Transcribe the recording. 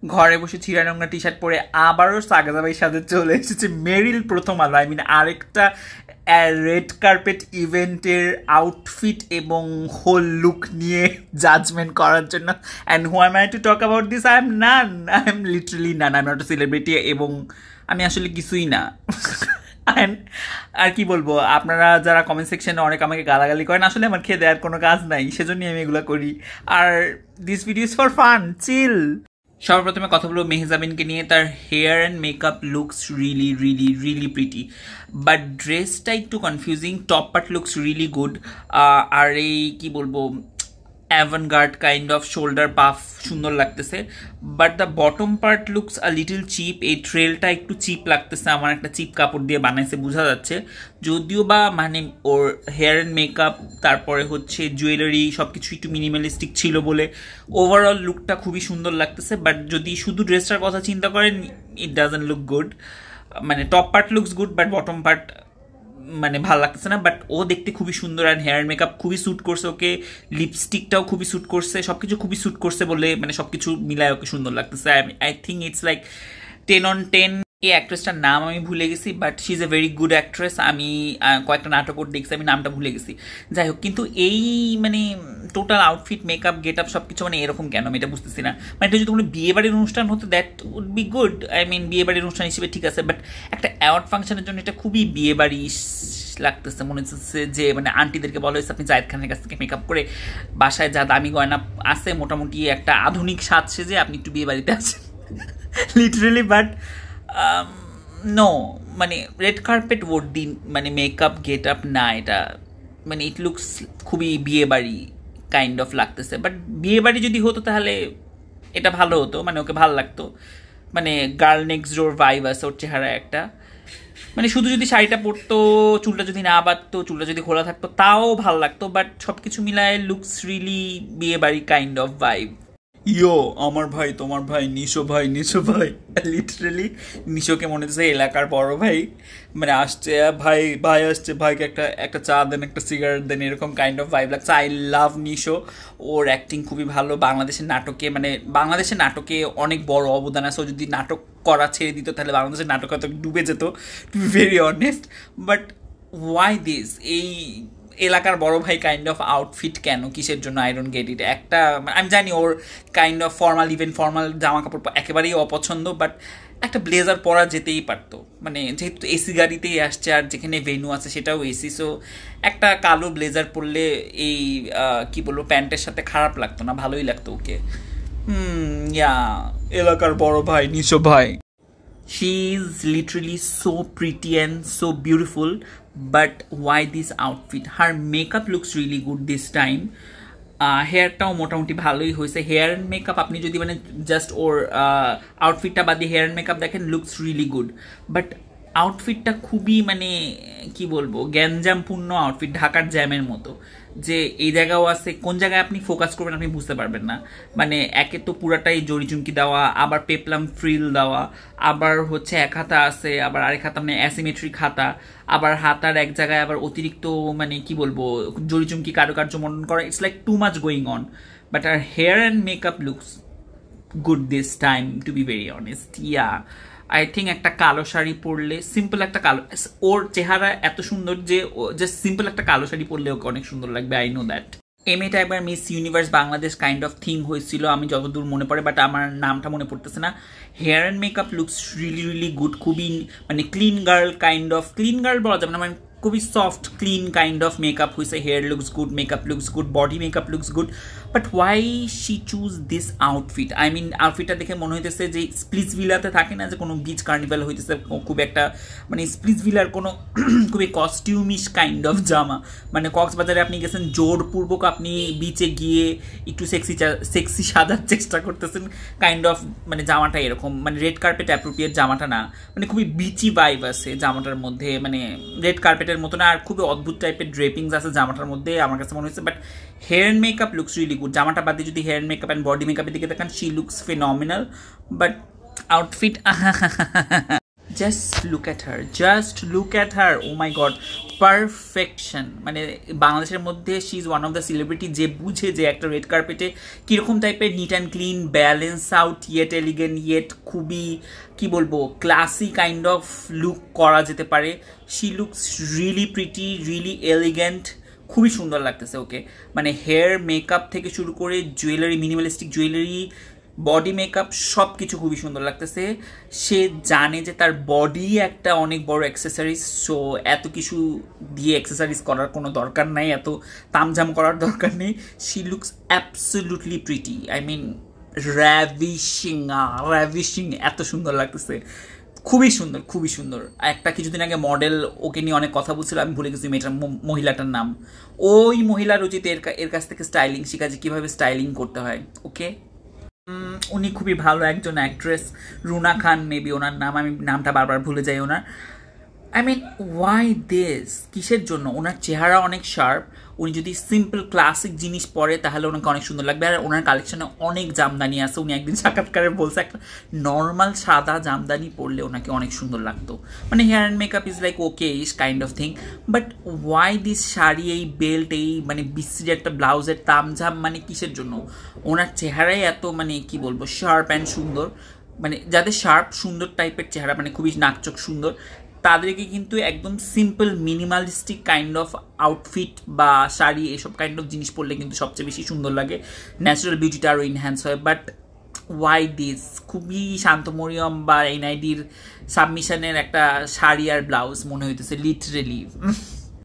ঘরে বসে ছিঁড়া নোংরা টি শার্ট পরে আবারও সাগজা ভাইয়ের সাথে চলে এসেছে মেরিল প্রথম আলো। আই মিন আরেকটা রেড কার্পেট ইভেন্টের আউটফিট এবং হোল লুক নিয়ে জাজমেন্ট করার জন্য। And who am I to talk about this? I am none, I am literally none, I am not a celebrity, এবং আমি আসলে কিছুই না। আর কি বলবো, আপনারা যারা কমেন্ট সেকশনে অনেক আমাকে গালাগালি করেন, আসলে আমার খেয়ে দেওয়ার কোনো কাজ নাই, সেজন্যই আমি এগুলো করি। আর this video is for fun, chill. সর্বপ্রথমে কথা বলবো মেহজাবিনকে নিয়ে। তার hair and makeup looks really really really pretty, but ড্রেসটা একটু confusing. Top part looks really good, আর এই কি বলবো avant-garde kind of shoulder puff সুন্দর লাগতেছে, but the bottom part looks a little cheap. এই ট্রেলটা একটু চিপ লাগতেছে আমার, একটা চিপ কাপড় দিয়ে বানাইছে বোঝা যাচ্ছে। যদিও বা মানে ওর হেয়ার অ্যান্ড মেকআপ তারপরে হচ্ছে জুয়েলারি সব কিছু একটু মিনিমালিস্টিক ছিল বলে ওভারঅল লুকটা খুবই সুন্দর লাগতেছে, বাট যদি শুধু ড্রেসটার কথা চিন্তা করেন ইট ডাজন্ট লুক গুড। মানে top part looks good but bottom part মানে ভালো লাগতেছে না, বাট ও দেখতে খুবই সুন্দর। অ্যান্ড হেয়ার মেকআপ খুবই স্যুট করছে ওকে, লিপস্টিকটাও খুবই স্যুট করছে, সব কিছু খুবই স্যুট করছে বলে মানে সব কিছু মিলায় ওকে সুন্দর লাগতেছে। I think it's like 10/10। এই অ্যাক্ট্রেসটার নাম আমি ভুলে গেছি, but she is a very good actress. আমি কয়েকটা নাটক দেখছি, আমি নামটা ভুলে গেছি, যাই হোক। কিন্তু এই মানে total outfit makeup get up সব কিছু মানে এরকম কেন আমি এটা বুঝতেছি না। মানে এটা যদি কোনো বিয়ে বাড়ির অনুষ্ঠান হতো that would be good, I mean বিয়ে বাড়ির অনুষ্ঠান হিসেবে ঠিক আছে, বাট একটা অ্যাওয়ার্ড ফাংশনের জন্য এটা খুবই বিয়ে বাড়ি লাগতেছে। মনে হচ্ছে যে মানে আন্টিদেরকে বলা হয়েছে আপনি জায়েদ খানের কাছ থেকে মেকআপ করে বাসায় যা দামি গয়না আছে মোটামুটি একটা আধুনিক সাজ সেজে আপনি একটু বিয়ে বাড়িতে আছেন লিটারেলি। বাট নো, মানে রেড কার্পেট ওর্দি মানে মেকআপ গেট আপ না এটা, মানে ইট লুকস খুবই বিয়ে বাড়ি কাইন্ড অফ লাগতেছে। বাট বিয়ে বাড়ি যদি হতো তাহলে এটা ভালো হতো, মানে ওকে ভালো লাগতো, মানে গার্ল নেক্সট ডোর ভাইব আছে ওর চেহারা একটা। মানে শুধু যদি শাড়িটা পরতো, চুলটা যদি না বাঁধতো, চুলটা যদি খোলা থাকতো তাও ভালো লাগতো, বাট সব কিছু মিলায় লুকস রিলি বিয়ে বাড়ি কাইন্ড অফ ভাইব। ইয়ো আমার ভাই, তোমার ভাই নিশো ভাই, নিশো ভাই লিটারেলি নিশোকে মনে হচ্ছে এলাকার বড় ভাই, মানে আসছে ভাই, ভাই আসছে, ভাইকে একটা একটা চা দেন, একটা সিগারেট দেন, এরকম কাইন্ড অফ ভাইব লাগছে। I love Nisho, or acting খুবই ভালো। বাংলাদেশের নাটকে মানে বাংলাদেশের নাটকে অনেক বড় অবদান আছে, ও যদি নাটক করা ছেড়ে দিত তাহলে বাংলাদেশের নাটক হয়তো ডুবে যেত, to be very honest. But why this, এই এলাকার বড় ভাই কাইন্ড অফ আউটফিট কেন, কিসের জন্য? I don't get it. একটা আমি জানি ওর kind of formal, even formal জামা কাপড় একেবারেই অপছন্দ, বাট একটা ব্লেজার পরা যেতেই পারতো, মানে যেহেতু এসি গাড়িতেই আসছে আর যেখানে ভেন্যু আছে সেটাও এসি, সো একটা কালো ব্লেজার পরলে এই কি বলবো প্যান্টের সাথে খারাপ লাগতো না, ভালোই লাগতো ওকে। ইয়া এলাকার বড় ভাই নিশো ভাই। She is literally so pretty and so beautiful, but why this outfit? Her makeup looks really good this time. হেয়ারটাও মোটামুটি ভালোই হয়েছে। হেয়ার অ্যান্ড মেকআপ আপনি যদি মানে জাস্ট ওর আউটফিটটা বাদ দিয়ে হেয়ার অ্যান্ড মেকআপ দেখেন লুকস রিয়েলি গুড, বাট আউটফিটটা খুবই মানে কি বলবো গ্যাঞ্জামপূর্ণ আউটফিট, ঢাকার জ্যামের মতো, যে এই জায়গাও আছে, কোন জায়গায় আপনি ফোকাস করবেন আপনি বুঝতে পারবেন না। মানে একে তো পুরাটাই জড়ি চুমকি দেওয়া, আবার পেপলাম ফ্রিল দেওয়া, আবার হচ্ছে এক হাতা আছে, আবার আরেক হাতা মানে অ্যাসিমেট্রিক হাতা, আবার হাতার এক জায়গায় আবার অতিরিক্ত মানে কি বলবো জড়ি চুমকি কারুকার্য মনন করা। It's like too much going on, but আর hair and makeup looks good this time to be very honest. Yeah I think একটা কালো শাড়ি পরলে, সিম্পল একটা কালো, ওর চেহারা এত সুন্দর যে জাস্ট সিম্পল একটা কালো শাড়ি পরলে ওকে অনেক সুন্দর লাগবে, আই নো দ্যাট। মেয়েটা একবার miss universe Bangladesh kind of theme হয়েছিল আমি যতদূর মনে পড়ে, বাট আমার নামটা মনে পড়তেছে না। Hair and makeup looks really really good, খুবই মানে clean girl kind of, clean girl বলা যাবে না, মানে খুবই soft clean kind of makeup হয়েছে। Hair looks good, makeup looks good, body makeup looks good, but why she choose this outfit? I mean আউটফিটটা দেখে মনে হইতেছে যে স্প্লিটস ভিলাতে থাকে না যে কোনো বিচ কার্নিভাল হইতেছে, খুব একটা মানে স্প্লিটস ভিলার কোনো খুবই কস্টিউমিশ কাইন্ড অফ জামা, মানে কক্সবাজারে আপনি গেছেন জোরপূর্বক আপনি বিচে গিয়ে একটু সেক্সি সাজার চেষ্টা করতেছেন কাইন্ড অফ, মানে জামাটা এরকম, মানে রেড কার্পেট অ্যাপ্রোপ্রিয়েট জামাটা না, মানে খুবই বিচি ভাইব আছে জামাটার মধ্যে, মানে রেড কার্পেটের মতো না, আর খুবই অদ্ভুত টাইপের ড্রেপিংস আছে জামাটার মধ্যে আমার কাছে মনে হয়েছে। But hair and makeup looks really good, জামাটা বাদ দিয়ে যদি hair and makeup and body মেকআপের দিকে দেখেন she looks phenomenal, but outfit just look at her, oh my god, perfection. মানে বাংলাদেশের মধ্যে she is one of the celebrity যে বুঝে যে একটা রেড কার্পেটে কীরকম টাইপের neat and clean, balance out, yet elegant, yet খুবই কি বলবো ক্লাসি কাইন্ড অফ লুক করা যেতে পারে। She looks really pretty, really elegant, খুবই সুন্দর লাগতেছে ওকে। মানে হেয়ার মেকআপ থেকে শুরু করে jewellery, minimalistic jewellery, body makeup, সব কিছু খুবই সুন্দর লাগতেছে। সে জানে যে তার বডি একটা অনেক বড় অ্যাক্সেসরিজ, সো এত কিছু দিয়ে অ্যাক্সেসরিজ করার কোনো দরকার নাই, এত তামঝাম করার দরকার নেই। She looks absolutely pretty, I mean ravishing, এত সুন্দর লাগতেছে, খুবই সুন্দর, খুবই সুন্দর। একটা কিছুদিন আগে মডেল ওকে নিয়ে অনেক কথা বলছিল, আমি ভুলে গেছি মেয়েটার মহিলাটার নাম। ওই মহিলা রচিত এর কাছ থেকে স্টাইলিং শিখা, যে কীভাবে স্টাইলিং করতে হয় ওকে। উনি খুবই ভালো একজন অ্যাক্ট্রেস, রুনা খান মেবি ওনার নাম, আমি নামটা বারবার ভুলে যাই ওনার। আই মিন ওয়াই দিস, কিসের জন্য? ওনার চেহারা অনেক শার্প, উনি যদি সিম্পল ক্লাসিক জিনিস পরে তাহলে ওনাকে অনেক সুন্দর লাগবে। আর ওনার কালেকশনে অনেক জামদানি আছে, উনি একদিন সাক্ষাৎকারে বলছে একটা নর্মাল সাদা জামদানি পরলে ওনাকে অনেক সুন্দর লাগতো। মানে hair and makeup is like okay is kind of thing, but why this sari, এই বেল্ট, এই মানে বিশ্রী একটা ব্লাউজের তামঝাম, মানে কিসের জন্য? ওনার চেহারাই এত মানে কি বলবো শার্প অ্যান্ড সুন্দর, মানে যাদের শার্প সুন্দর টাইপের চেহারা, মানে খুবই নাকচোখ সুন্দর, তাদেরকে কিন্তু একদম simple minimalistic kind of outfit বা শাড়ি এসব কাইন্ড অফ জিনিস পরলে কিন্তু সবচেয়ে বেশি সুন্দর লাগে, ন্যাচারাল বিউটিটা আরও ইনহ্যান্স হয়। But why this? খুবই শান্তমরিয়ম বা এনআইডির সাবমিশনের একটা শাড়ি আর ব্লাউজ মনে হইতেছে লিটারেলি।